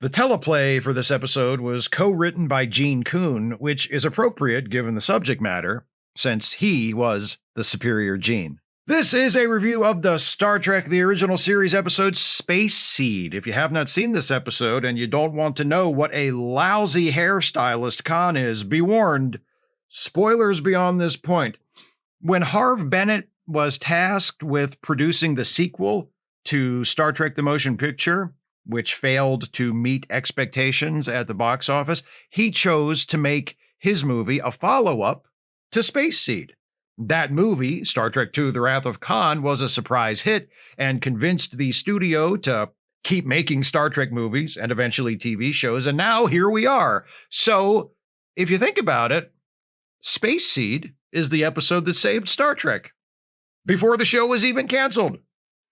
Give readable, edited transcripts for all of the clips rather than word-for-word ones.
The teleplay for this episode was co-written by Gene Kuhn, which is appropriate given the subject matter, since he was the superior Gene. This is a review of the Star Trek The Original Series episode Space Seed. If you have not seen this episode and you don't want to know what a lousy hairstylist Khan is, be warned. Spoilers beyond this point. When Harve Bennett was tasked with producing the sequel to Star Trek The Motion Picture, which failed to meet expectations at the box office, he chose to make his movie a follow-up to Space Seed. That movie, Star Trek II: The Wrath of Khan, was a surprise hit and convinced the studio to keep making Star Trek movies and eventually TV shows, and now here we are. So, if you think about it, Space Seed is the episode that saved Star Trek before the show was even canceled.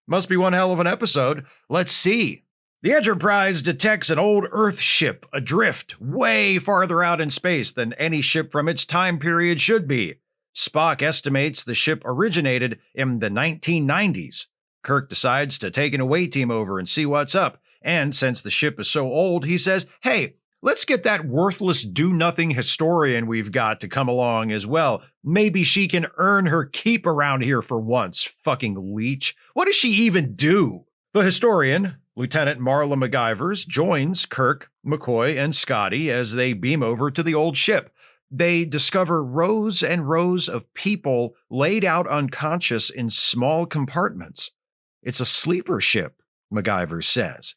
Must be one hell of an episode. Let's see. The Enterprise detects an old Earth ship adrift way farther out in space than any ship from its time period should be. Spock estimates the ship originated in the 1990s. Kirk decides to take an away team over and see what's up. And since the ship is so old, he says, hey, let's get that worthless do-nothing historian we've got to come along as well. Maybe she can earn her keep around here for once, fucking leech. What does she even do? The historian, Lieutenant Marla McGivers, joins Kirk, McCoy, and Scotty as they beam over to the old ship. They discover rows and rows of people laid out unconscious in small compartments. It's a sleeper ship, McGivers says.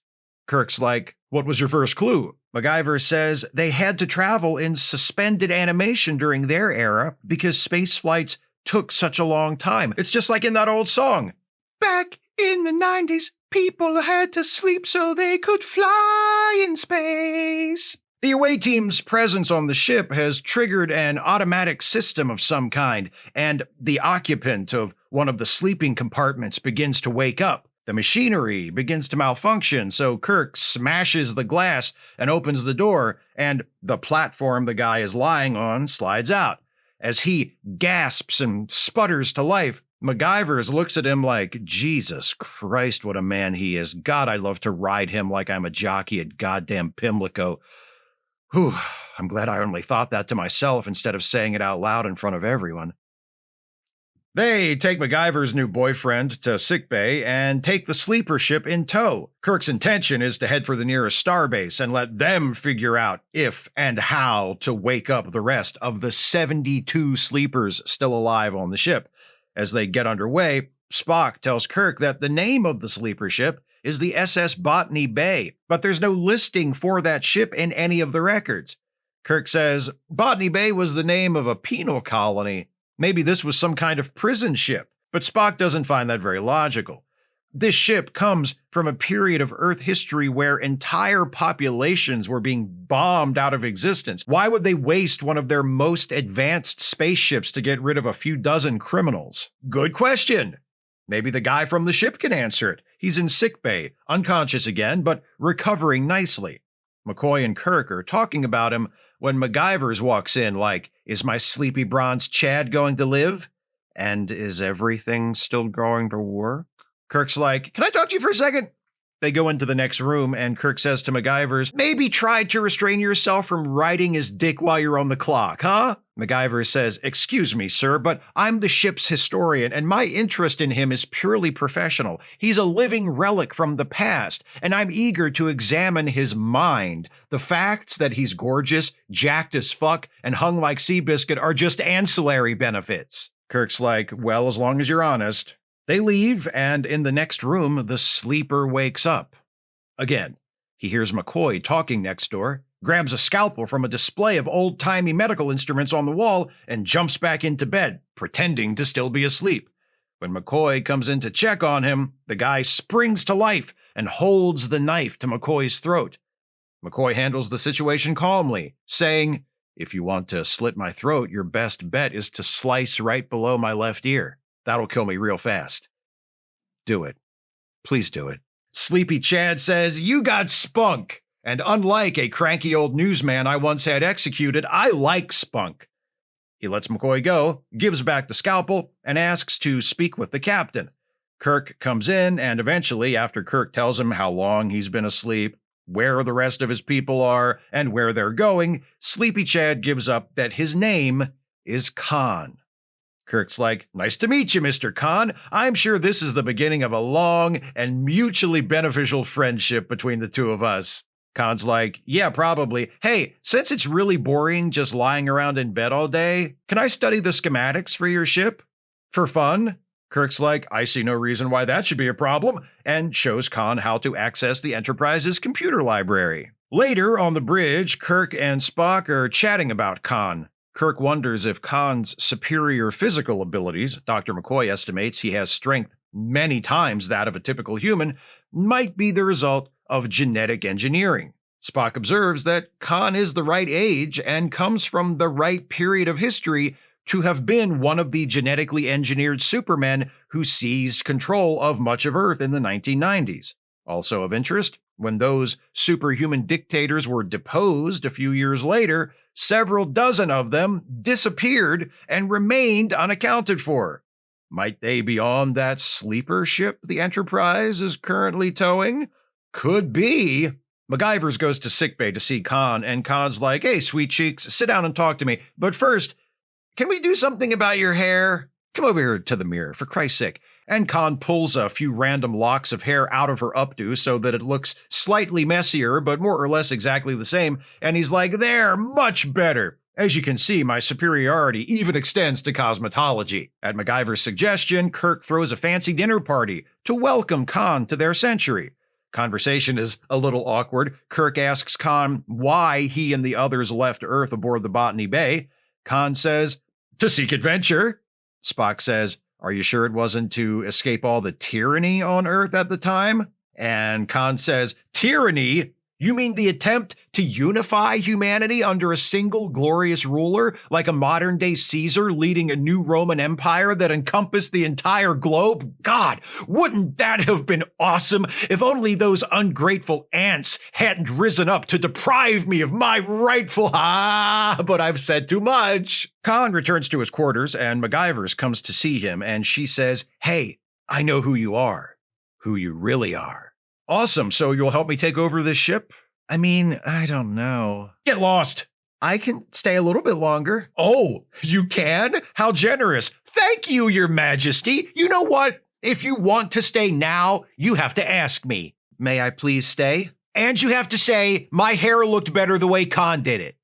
Kirk's like, what was your first clue? McGivers says they had to travel in suspended animation during their era because space flights took such a long time. It's just like in that old song. Back in the 90s, people had to sleep so they could fly in space. The away team's presence on the ship has triggered an automatic system of some kind, and the occupant of one of the sleeping compartments begins to wake up. The machinery begins to malfunction, so Kirk smashes the glass and opens the door, and the platform the guy is lying on slides out. As he gasps and sputters to life, McGivers looks at him like, Jesus Christ, what a man he is. God, I'd love to ride him like I'm a jockey at goddamn Pimlico. Whew, I'm glad I only thought that to myself instead of saying it out loud in front of everyone. They take McGiver's new boyfriend to sickbay and take the sleeper ship in tow. Kirk's intention is to head for the nearest starbase and let them figure out if and how to wake up the rest of the 72 sleepers still alive on the ship. As they get underway, Spock tells Kirk that the name of the sleeper ship is the SS Botany Bay, but there's no listing for that ship in any of the records. Kirk says Botany Bay was the name of a penal colony. Maybe this was some kind of prison ship, but Spock doesn't find that very logical. This ship comes from a period of Earth history where entire populations were being bombed out of existence. Why would they waste one of their most advanced spaceships to get rid of a few dozen criminals? Good question. Maybe the guy from the ship can answer it. He's in sickbay, unconscious again, but recovering nicely. McCoy and Kirk are talking about him when McGivers walks in like, is my sleepy bronze Chad going to live? And is everything still going to work? Kirk's like, can I talk to you for a second? They go into the next room, and Kirk says to McGivers, maybe try to restrain yourself from riding his dick while you're on the clock, huh? McGivers says, excuse me, sir, but I'm the ship's historian, and my interest in him is purely professional. He's a living relic from the past, and I'm eager to examine his mind. The facts that he's gorgeous, jacked as fuck, and hung like Seabiscuit are just ancillary benefits. Kirk's like, well, as long as you're honest. They leave, and in the next room, the sleeper wakes up. Again, he hears McCoy talking next door, grabs a scalpel from a display of old-timey medical instruments on the wall, and jumps back into bed, pretending to still be asleep. When McCoy comes in to check on him, the guy springs to life and holds the knife to McCoy's throat. McCoy handles the situation calmly, saying, if you want to slit my throat, your best bet is to slice right below my left ear. That'll kill me real fast. Do it. Please do it. Sleepy Chad says, you got spunk. And unlike a cranky old newsman I once had executed, I like spunk. He lets McCoy go, gives back the scalpel, and asks to speak with the captain. Kirk comes in, and eventually, after Kirk tells him how long he's been asleep, where the rest of his people are, and where they're going, Sleepy Chad gives up that his name is Khan. Kirk's like, "Nice to meet you, Mr. Khan. I'm sure this is the beginning of a long and mutually beneficial friendship between the two of us." Khan's like, "Yeah, probably. Hey, since it's really boring just lying around in bed all day, can I study the schematics for your ship? For fun?" Kirk's like, "I see no reason why that should be a problem," and shows Khan how to access the Enterprise's computer library. Later, on the bridge, Kirk and Spock are chatting about Khan. Kirk wonders if Khan's superior physical abilities, Dr. McCoy estimates he has strength many times that of a typical human, might be the result of genetic engineering. Spock observes that Khan is the right age and comes from the right period of history to have been one of the genetically engineered supermen who seized control of much of Earth in the 1990s. Also of interest, when those superhuman dictators were deposed a few years later, several dozen of them disappeared and remained unaccounted for. Might they be on that sleeper ship the Enterprise is currently towing? Could be. MacGyver's goes to sickbay to see Khan, and Khan's like, "Hey, sweet cheeks, sit down and talk to me. But first, can we do something about your hair? Come over here to the mirror, for Christ's sake." And Khan pulls a few random locks of hair out of her updo so that it looks slightly messier, but more or less exactly the same. And he's like, "There, much better. As you can see, my superiority even extends to cosmetology." At MacGyver's suggestion, Kirk throws a fancy dinner party to welcome Khan to their century. Conversation is a little awkward. Kirk asks Khan why he and the others left Earth aboard the Botany Bay. Khan says, "To seek adventure." Spock says, "Are you sure it wasn't to escape all the tyranny on Earth at the time?" And Khan says, "Tyranny? You mean the attempt to unify humanity under a single glorious ruler, like a modern-day Caesar leading a new Roman Empire that encompassed the entire globe? God, wouldn't that have been awesome if only those ungrateful ants hadn't risen up to deprive me of my rightful... but I've said too much." Khan returns to his quarters, and MacGyver's comes to see him, and she says, "Hey, I know who you are. Who you really are." "Awesome, so you'll help me take over this ship?" "I mean, I don't know." "Get lost." "I can stay a little bit longer." "Oh, you can? How generous. Thank you, Your Majesty. You know what? If you want to stay now, you have to ask me." "May I please stay?" "And you have to say, my hair looked better the way Khan did it."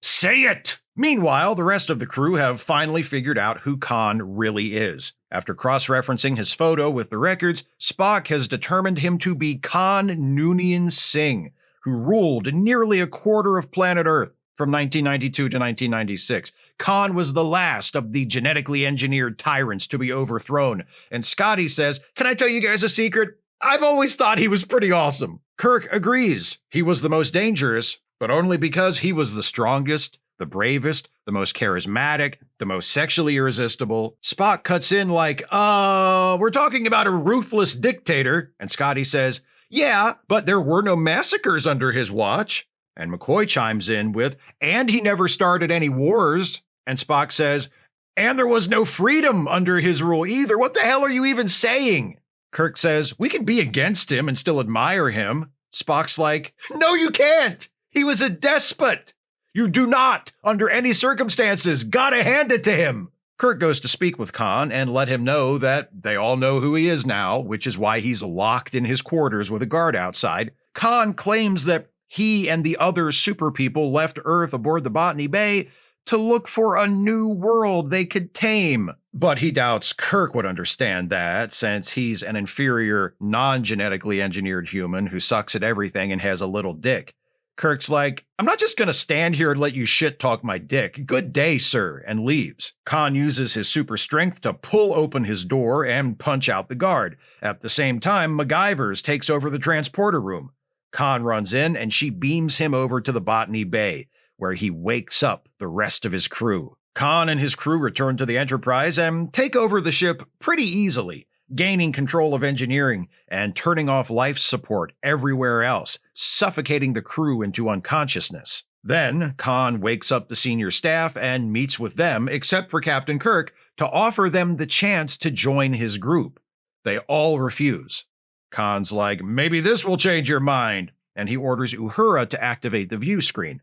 Say it!" Meanwhile, the rest of the crew have finally figured out who Khan really is. After cross-referencing his photo with the records, Spock has determined him to be Khan Noonien Singh, who ruled nearly a quarter of planet Earth from 1992 to 1996. Khan was the last of the genetically engineered tyrants to be overthrown. And Scotty says, "Can I tell you guys a secret? I've always thought he was pretty awesome." Kirk agrees. He was the most dangerous, but only because he was the strongest, the bravest, the most charismatic, the most sexually irresistible. Spock cuts in like, we're talking about a ruthless dictator." And Scotty says, "Yeah, but there were no massacres under his watch." And McCoy chimes in with, "And he never started any wars." And Spock says, "And there was no freedom under his rule either. What the hell are you even saying?" Kirk says, "We can be against him and still admire him." Spock's like, "No, you can't. He was a despot. You do not, under any circumstances, gotta hand it to him." Kirk goes to speak with Khan and let him know that they all know who he is now, which is why he's locked in his quarters with a guard outside. Khan claims that he and the other super people left Earth aboard the Botany Bay to look for a new world they could tame. But he doubts Kirk would understand that, since he's an inferior, non-genetically engineered human who sucks at everything and has a little dick. Kirk's like, "I'm not just gonna stand here and let you shit-talk my dick. Good day, sir," and leaves. Khan uses his super strength to pull open his door and punch out the guard. At the same time, MacGyver's takes over the transporter room. Khan runs in, and she beams him over to the Botany Bay, where he wakes up the rest of his crew. Khan and his crew return to the Enterprise and take over the ship pretty easily, gaining control of engineering and turning off life support everywhere else, suffocating the crew into unconsciousness. Then, Khan wakes up the senior staff and meets with them, except for Captain Kirk, to offer them the chance to join his group. They all refuse. Khan's like, maybe this will change your mind, and he orders Uhura to activate the view screen.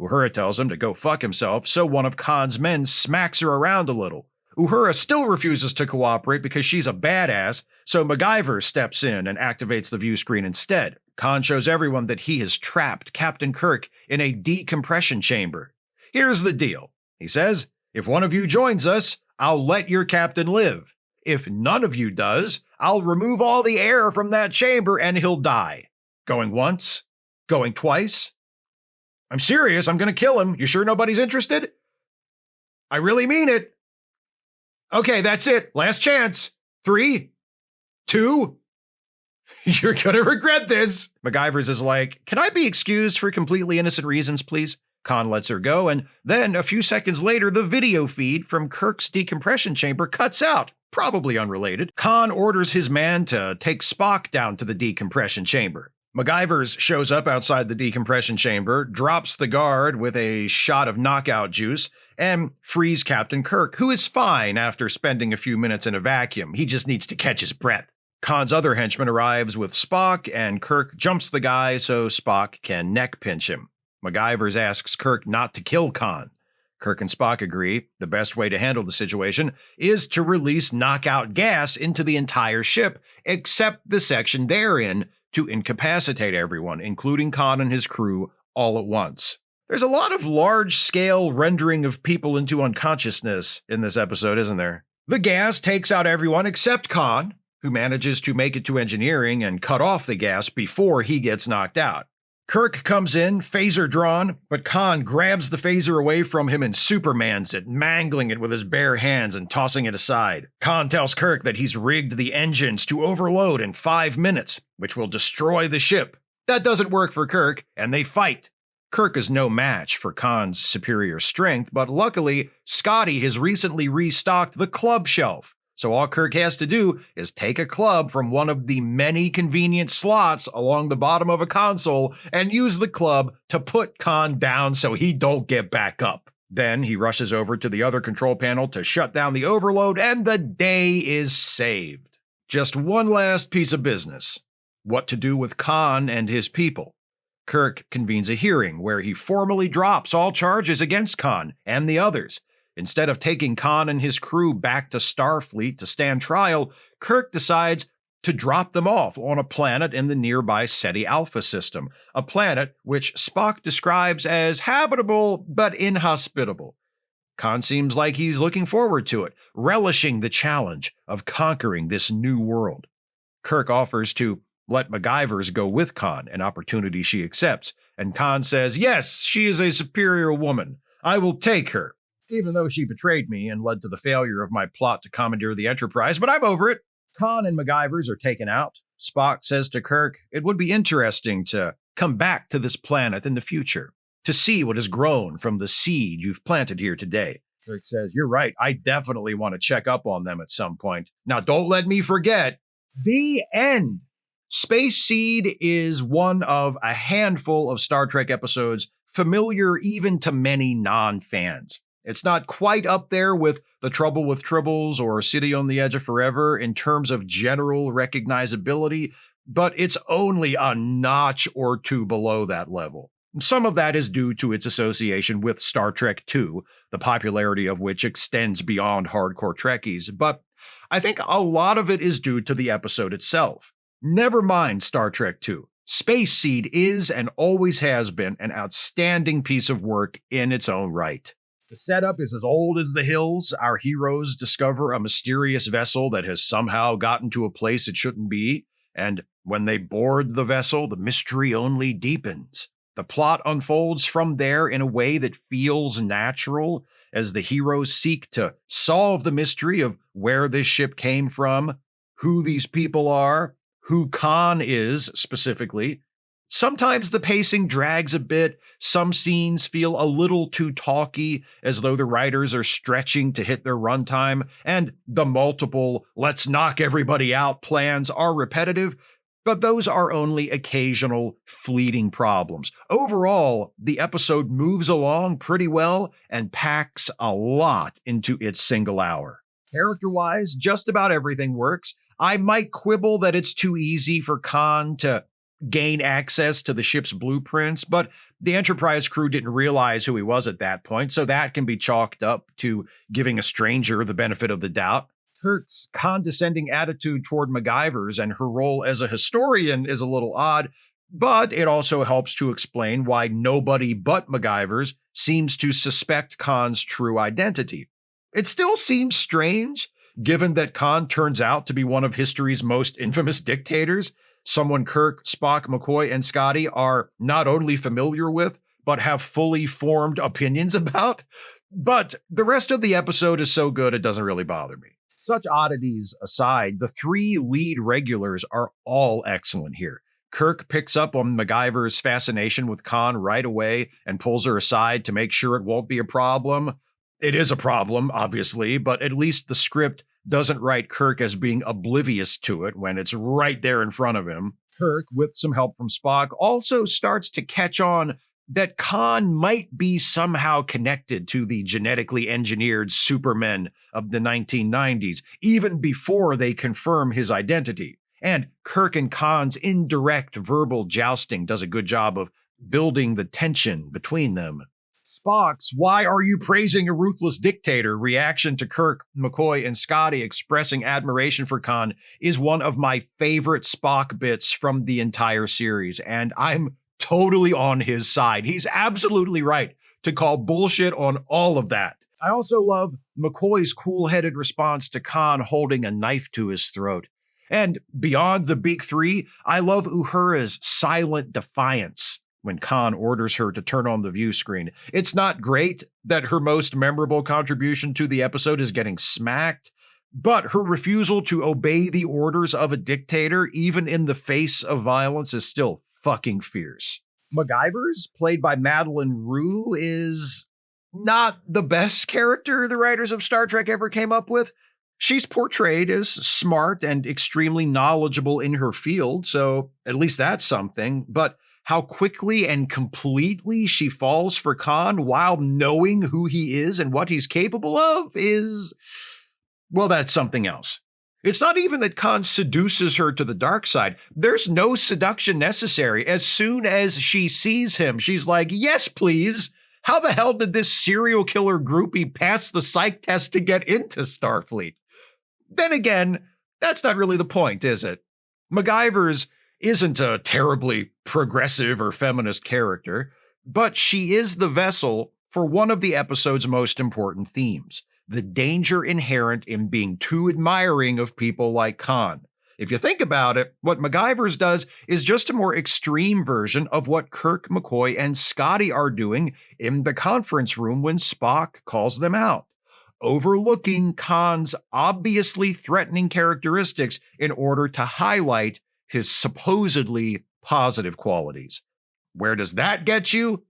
Uhura tells him to go fuck himself, so one of Khan's men smacks her around a little. Uhura still refuses to cooperate because she's a badass, so MacGyver steps in and activates the view screen instead. Khan shows everyone that he has trapped Captain Kirk in a decompression chamber. Here's the deal, he says. If one of you joins us, I'll let your captain live. If none of you does, I'll remove all the air from that chamber and he'll die. Going once? Going twice? I'm serious, I'm gonna kill him. You sure nobody's interested? I really mean it. Okay, that's it. Last chance. 3, 2. You're gonna regret this. MacGyver's is like, can I be excused for completely innocent reasons, please? Khan lets her go, and then a few seconds later, the video feed from Kirk's decompression chamber cuts out. Probably unrelated. Khan orders his man to take Spock down to the decompression chamber. MacGyver's shows up outside the decompression chamber, drops the guard with a shot of knockout juice, and frees Captain Kirk, who is fine after spending a few minutes in a vacuum. He just needs to catch his breath. Khan's other henchman arrives with Spock, and Kirk jumps the guy so Spock can neck pinch him. MacGyver's asks Kirk not to kill Khan. Kirk and Spock agree the best way to handle the situation is to release knockout gas into the entire ship, except the section they're in, to incapacitate everyone, including Khan and his crew, all at once. There's a lot of large-scale rendering of people into unconsciousness in this episode, isn't there? The gas takes out everyone except Khan, who manages to make it to engineering and cut off the gas before he gets knocked out. Kirk comes in, phaser drawn, but Khan grabs the phaser away from him and Supermans it, mangling it with his bare hands and tossing it aside. Khan tells Kirk that he's rigged the engines to overload in 5 minutes, which will destroy the ship. That doesn't work for Kirk, and they fight. Kirk is no match for Khan's superior strength, but luckily, Scotty has recently restocked the club shelf. So all Kirk has to do is take a club from one of the many convenient slots along the bottom of a console and use the club to put Khan down so he don't get back up. Then he rushes over to the other control panel to shut down the overload, and the day is saved. Just one last piece of business. What to do with Khan and his people. Kirk convenes a hearing where he formally drops all charges against Khan and the others. Instead of taking Khan and his crew back to Starfleet to stand trial, Kirk decides to drop them off on a planet in the nearby Ceti Alpha system, a planet which Spock describes as habitable but inhospitable. Khan seems like he's looking forward to it, relishing the challenge of conquering this new world. Kirk offers to let MacGyver's go with Khan, an opportunity she accepts, and Khan says, yes, she is a superior woman. I will take her. Even though she betrayed me and led to the failure of my plot to commandeer the Enterprise, but I'm over it. Khan and MacGyver's are taken out. Spock says to Kirk, it would be interesting to come back to this planet in the future, to see what has grown from the seed you've planted here today. Kirk says, you're right, I definitely want to check up on them at some point. Now don't let me forget, the end. Space Seed is one of a handful of Star Trek episodes familiar even to many non-fans. It's not quite up there with The Trouble with Tribbles or City on the Edge of Forever in terms of general recognizability, but it's only a notch or two below that level. Some of that is due to its association with Star Trek II, the popularity of which extends beyond hardcore Trekkies, but I think a lot of it is due to the episode itself. Never mind Star Trek II. Space Seed is and always has been an outstanding piece of work in its own right. The setup is as old as the hills. Our heroes discover a mysterious vessel that has somehow gotten to a place it shouldn't be, and when they board the vessel, the mystery only deepens. The plot unfolds from there in a way that feels natural, as the heroes seek to solve the mystery of where this ship came from, who these people are, who Khan is specifically. Sometimes the pacing drags a bit, some scenes feel a little too talky, as though the writers are stretching to hit their runtime, and the multiple let's knock everybody out plans are repetitive, but those are only occasional fleeting problems. Overall, the episode moves along pretty well and packs a lot into its single hour. Character-wise, just about everything works. I might quibble that it's too easy for Khan to gain access to the ship's blueprints, but the Enterprise crew didn't realize who he was at that point, so that can be chalked up to giving a stranger the benefit of the doubt. Kirk's condescending attitude toward MacGyvers and her role as a historian is a little odd, but it also helps to explain why nobody but MacGyvers seems to suspect Khan's true identity. It still seems strange, given that Khan turns out to be one of history's most infamous dictators, someone Kirk, Spock, McCoy, and Scotty are not only familiar with, but have fully formed opinions about. But the rest of the episode is so good it doesn't really bother me. Such oddities aside, the three lead regulars are all excellent here. Kirk picks up on MacGyver's fascination with Khan right away and pulls her aside to make sure it won't be a problem. It is a problem, obviously, but at least the script doesn't write Kirk as being oblivious to it when it's right there in front of him. Kirk, with some help from Spock, also starts to catch on that Khan might be somehow connected to the genetically engineered supermen of the 1990s, even before they confirm his identity. And Kirk and Khan's indirect verbal jousting does a good job of building the tension between them. Spock's "Why are you praising a ruthless dictator?" reaction to Kirk, McCoy, and Scotty expressing admiration for Khan is one of my favorite Spock bits from the entire series, and I'm totally on his side. He's absolutely right to call bullshit on all of that. I also love McCoy's cool-headed response to Khan holding a knife to his throat. And beyond the big three, I love Uhura's silent defiance when Khan orders her to turn on the view screen. It's not great that her most memorable contribution to the episode is getting smacked, but her refusal to obey the orders of a dictator, even in the face of violence, is still fucking fierce. MacGyvers, played by Madeline Rue, is not the best character the writers of Star Trek ever came up with. She's portrayed as smart and extremely knowledgeable in her field, so at least that's something, but how quickly and completely she falls for Khan while knowing who he is and what he's capable of is, well, that's something else. It's not even that Khan seduces her to the dark side. There's no seduction necessary. As soon as she sees him, she's like, yes, please. How the hell did this serial killer groupie pass the psych test to get into Starfleet? Then again, that's not really the point, is it? MacGyvers isn't a terribly progressive or feminist character, but she is the vessel for one of the episode's most important themes: the danger inherent in being too admiring of people like Khan. If you think about it, what MacGyvers does is just a more extreme version of what Kirk, McCoy, and Scotty are doing in the conference room when Spock calls them out, overlooking Khan's obviously threatening characteristics in order to highlight his supposedly positive qualities. Where does that get you?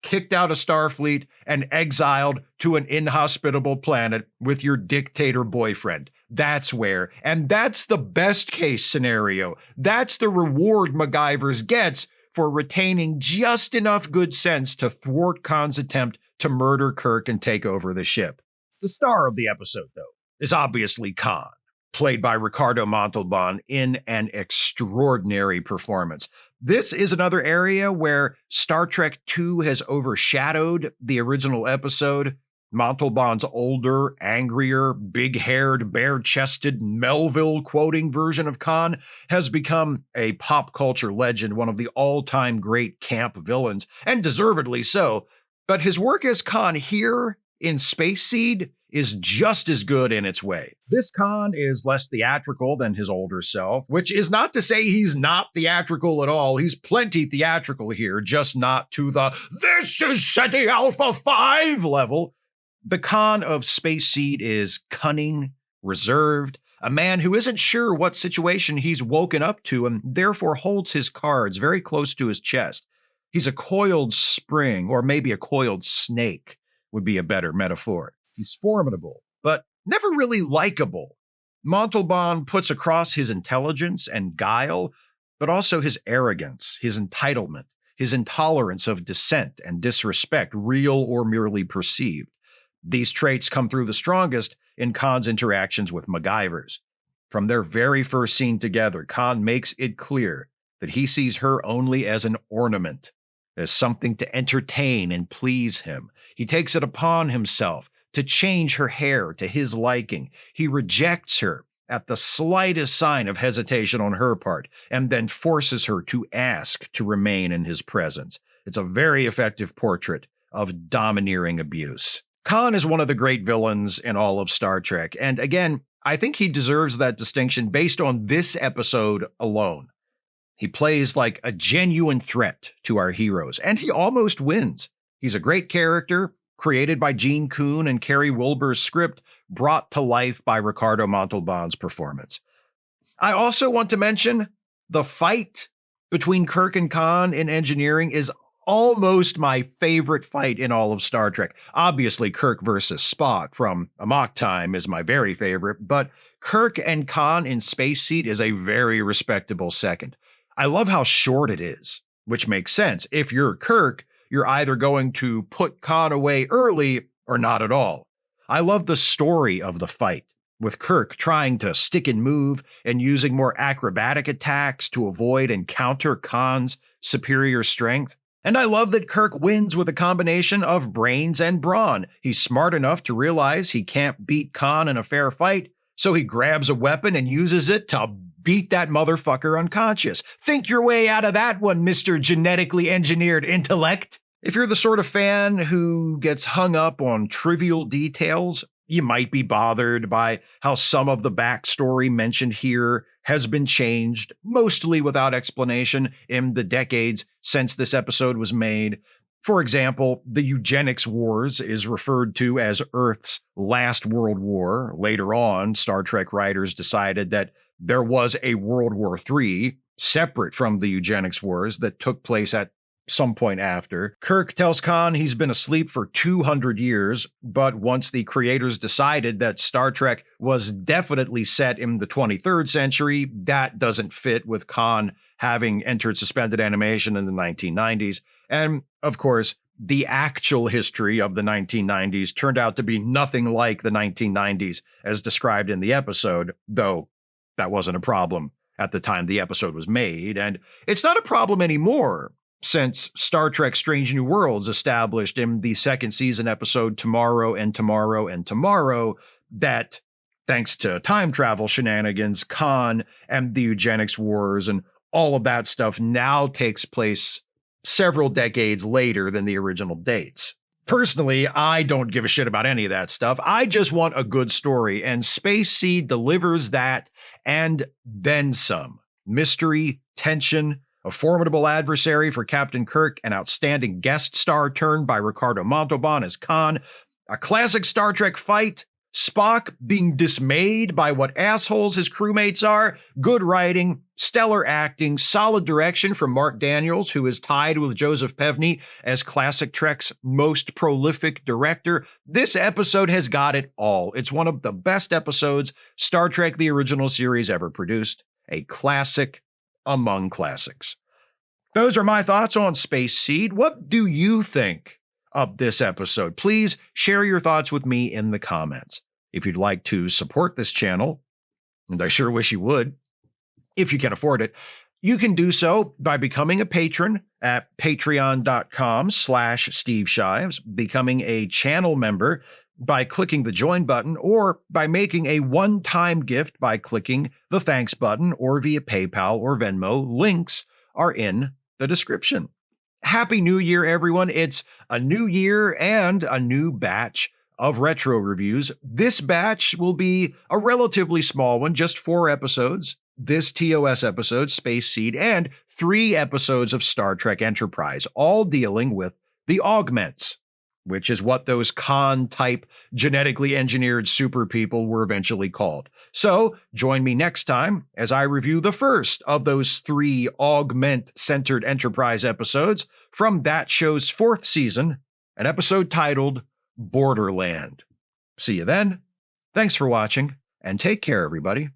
Kicked out of Starfleet and exiled to an inhospitable planet with your dictator boyfriend. That's where. And that's the best case scenario. That's the reward MacGyvers gets for retaining just enough good sense to thwart Khan's attempt to murder Kirk and take over the ship. The star of the episode, though, is obviously Khan, played by Ricardo Montalban in an extraordinary performance. This is another area where Star Trek II has overshadowed the original episode. Montalban's older, angrier, big-haired, bare-chested, Melville-quoting version of Khan has become a pop culture legend, one of the all-time great camp villains, and deservedly so. But his work as Khan here in Space Seed is just as good in its way. This Khan is less theatrical than his older self, which is not to say he's not theatrical at all. He's plenty theatrical here, just not to the "this is SETI Alpha 5" level. The Khan of Space Seed is cunning, reserved, a man who isn't sure what situation he's woken up to and therefore holds his cards very close to his chest. He's a coiled spring, or maybe a coiled snake would be a better metaphor. He's formidable, but never really likable. Montalban puts across his intelligence and guile, but also his arrogance, his entitlement, his intolerance of dissent and disrespect, real or merely perceived. These traits come through the strongest in Khan's interactions with MacGyvers. From their very first scene together, Khan makes it clear that he sees her only as an ornament, as something to entertain and please him. He takes it upon himself to change her hair to his liking. He rejects her at the slightest sign of hesitation on her part, and then forces her to ask to remain in his presence. It's a very effective portrait of domineering abuse. Khan is one of the great villains in all of Star Trek, and again, I think he deserves that distinction based on this episode alone. He plays like a genuine threat to our heroes, and he almost wins. He's a great character, created by Gene Kuhn and Kerry Wilbur's script, brought to life by Ricardo Montalban's performance. I also want to mention the fight between Kirk and Khan in engineering is almost my favorite fight in all of Star Trek. Obviously, Kirk versus Spock from Amok Time is my very favorite, but Kirk and Khan in Space Seed is a very respectable second. I love how short it is, which makes sense. If you're Kirk, you're either going to put Khan away early or not at all. I love the story of the fight, with Kirk trying to stick and move and using more acrobatic attacks to avoid and counter Khan's superior strength. And I love that Kirk wins with a combination of brains and brawn. He's smart enough to realize he can't beat Khan in a fair fight, so he grabs a weapon and uses it to beat that motherfucker unconscious. Think your way out of that one, Mr. Genetically Engineered Intellect. If you're the sort of fan who gets hung up on trivial details, you might be bothered by how some of the backstory mentioned here has been changed, mostly without explanation, in the decades since this episode was made. For example, the eugenics wars is referred to as Earth's last World War. Later on, Star Trek writers decided that there was a World War III, separate from the eugenics wars, that took place at some point after. Kirk tells Khan he's been asleep for 200 years, but once the creators decided that Star Trek was definitely set in the 23rd century, that doesn't fit with Khan having entered suspended animation in the 1990s. And, of course, the actual history of the 1990s turned out to be nothing like the 1990s as described in the episode, though that wasn't a problem at the time the episode was made, and it's not a problem anymore, since Star Trek Strange New Worlds established in the second season episode Tomorrow and Tomorrow and Tomorrow that, thanks to time travel shenanigans, Khan and the eugenics wars and all of that stuff now takes place several decades later than the original dates. Personally, I don't give a shit about any of that stuff. I just want a good story, and Space Seed delivers that and then some. Mystery, tension, a formidable adversary for Captain Kirk, an outstanding guest star turn by Ricardo Montalban as Khan, a classic Star Trek fight, Spock being dismayed by what assholes his crewmates are, good writing, stellar acting, solid direction from Mark Daniels, who is tied with Joseph Pevney as classic Trek's most prolific director. This episode has got it all. It's one of the best episodes Star Trek the original series ever produced, a classic among classics. Those are my thoughts on Space Seed. What do you think of this episode? Please share your thoughts with me in the comments. If you'd like to support this channel, and I sure wish you would, if you can afford it, you can do so by becoming a patron at patreon.com/Steve Shives, becoming a channel member by clicking the join button, or by making a one-time gift by clicking the thanks button, or via PayPal or Venmo. Links are in the description. Happy New Year, everyone. It's a new year and a new batch of retro reviews. This batch will be a relatively small one, just 4 episodes. This TOS episode, Space Seed, and 3 episodes of Star Trek Enterprise, all dealing with the Augments, which is what those Khan-type genetically engineered super people were eventually called. So join me next time as I review the first of those 3 Augment-centered Enterprise episodes from that show's 4th season, an episode titled Borderland. See you then. Thanks for watching, and take care, everybody.